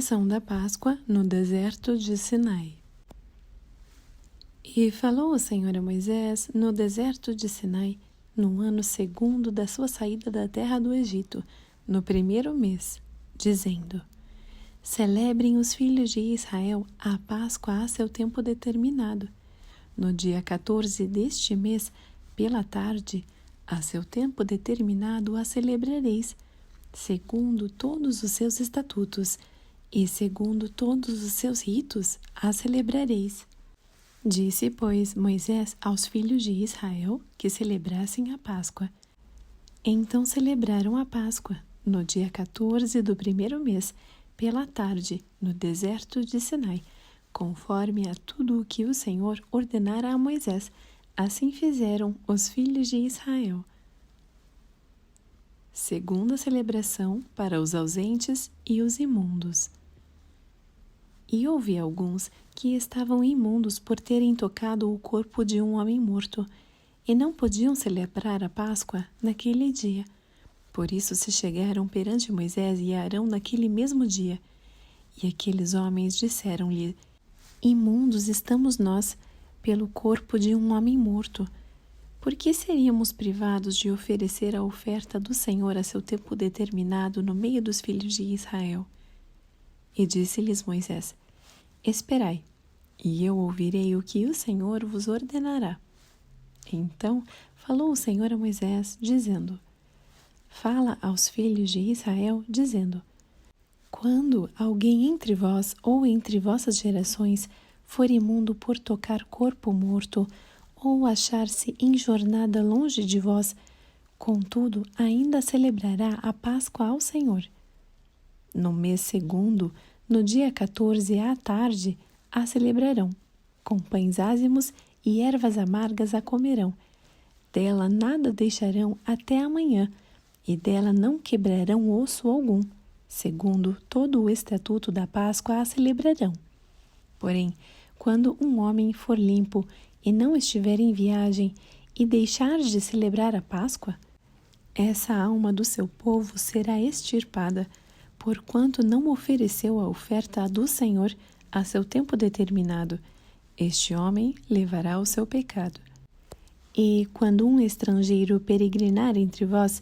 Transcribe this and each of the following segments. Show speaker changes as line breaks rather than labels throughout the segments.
Celebração da Páscoa no deserto de Sinai. E falou o Senhor a Moisés no deserto de Sinai, no ano segundo da sua saída da terra do Egito, no primeiro mês, dizendo: Celebrem os filhos de Israel a Páscoa a seu tempo determinado. No dia 14 deste mês, pela tarde, a seu tempo determinado a celebrareis, segundo todos os seus estatutos, e segundo todos os seus ritos a celebrareis. Disse, pois, Moisés aos filhos de Israel que celebrassem a Páscoa. Então celebraram a Páscoa, no dia 14 do primeiro mês, pela tarde, no deserto de Sinai, conforme a tudo o que o Senhor ordenara a Moisés. Assim fizeram os filhos de Israel. Segunda celebração para os ausentes e os imundos. E houve alguns que estavam imundos por terem tocado o corpo de um homem morto, e não podiam celebrar a Páscoa naquele dia. Por isso se chegaram perante Moisés e Arão naquele mesmo dia. E aqueles homens disseram-lhe: Imundos estamos nós pelo corpo de um homem morto. Por que seríamos privados de oferecer a oferta do Senhor a seu tempo determinado no meio dos filhos de Israel? E disse-lhes Moisés: Esperai, e eu ouvirei o que o Senhor vos ordenará. Então falou o Senhor a Moisés, dizendo: Fala aos filhos de Israel, dizendo: Quando alguém entre vós ou entre vossas gerações for imundo por tocar corpo morto, ou achar-se em jornada longe de vós, contudo ainda celebrará a Páscoa ao Senhor. No mês segundo, no dia 14 à tarde, a celebrarão. Com pães ázimos e ervas amargas a comerão. Dela nada deixarão até amanhã, e dela não quebrarão osso algum. Segundo todo o estatuto da Páscoa a celebrarão. Porém, quando um homem for limpo e não estiver em viagem e deixar de celebrar a Páscoa, essa alma do seu povo será extirpada, porquanto não ofereceu a oferta do Senhor a seu tempo determinado. Este homem levará o seu pecado. E quando um estrangeiro peregrinar entre vós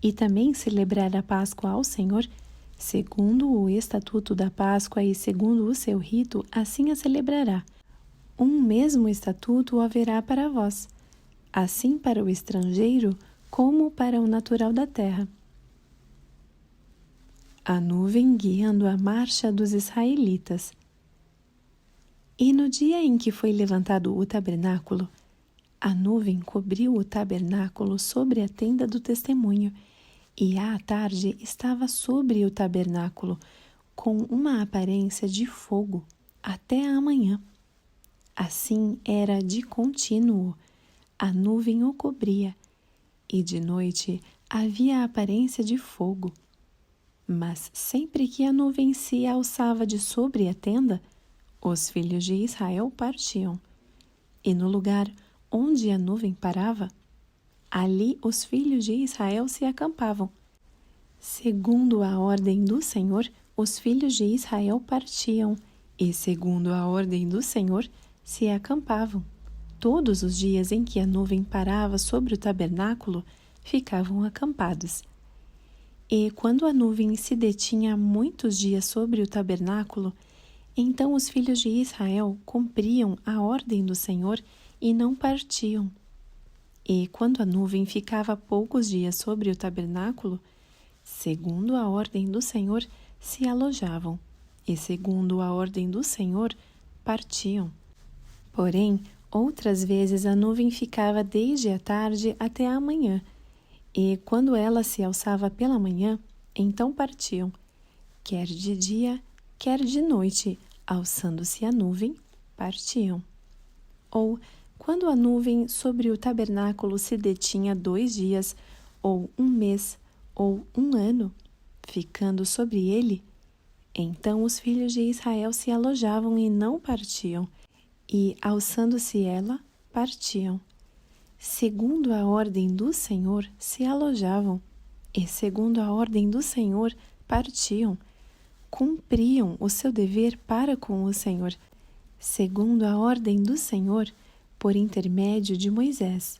e também celebrar a Páscoa ao Senhor, segundo o estatuto da Páscoa e segundo o seu rito, assim a celebrará. Um mesmo estatuto haverá para vós, assim para o estrangeiro como para o natural da terra. A nuvem guiando a marcha dos israelitas. E no dia em que foi levantado o tabernáculo, a nuvem cobriu o tabernáculo sobre a tenda do testemunho, e à tarde estava sobre o tabernáculo, com uma aparência de fogo, até a manhã. Assim era de contínuo, a nuvem o cobria, e de noite havia a aparência de fogo. Mas sempre que a nuvem se alçava de sobre a tenda, os filhos de Israel partiam. E no lugar onde a nuvem parava, ali os filhos de Israel se acampavam. Segundo a ordem do Senhor, os filhos de Israel partiam, e segundo a ordem do Senhor, se acampavam. Todos os dias em que a nuvem parava sobre o tabernáculo, ficavam acampados. E quando a nuvem se detinha muitos dias sobre o tabernáculo, então os filhos de Israel cumpriam a ordem do Senhor e não partiam. E quando a nuvem ficava poucos dias sobre o tabernáculo, segundo a ordem do Senhor, se alojavam, e segundo a ordem do Senhor, partiam. Porém, outras vezes a nuvem ficava desde a tarde até a manhã, e quando ela se alçava pela manhã, então partiam, quer de dia, quer de noite, alçando-se a nuvem, partiam. Ou, quando a nuvem sobre o tabernáculo se detinha 2 dias, ou 1 mês, ou 1 ano, ficando sobre ele, então os filhos de Israel se alojavam e não partiam, e, alçando-se ela, partiam. Segundo a ordem do Senhor, se alojavam, e segundo a ordem do Senhor, partiam. cumpriam o seu dever para com o Senhor, segundo a ordem do Senhor, por intermédio de Moisés.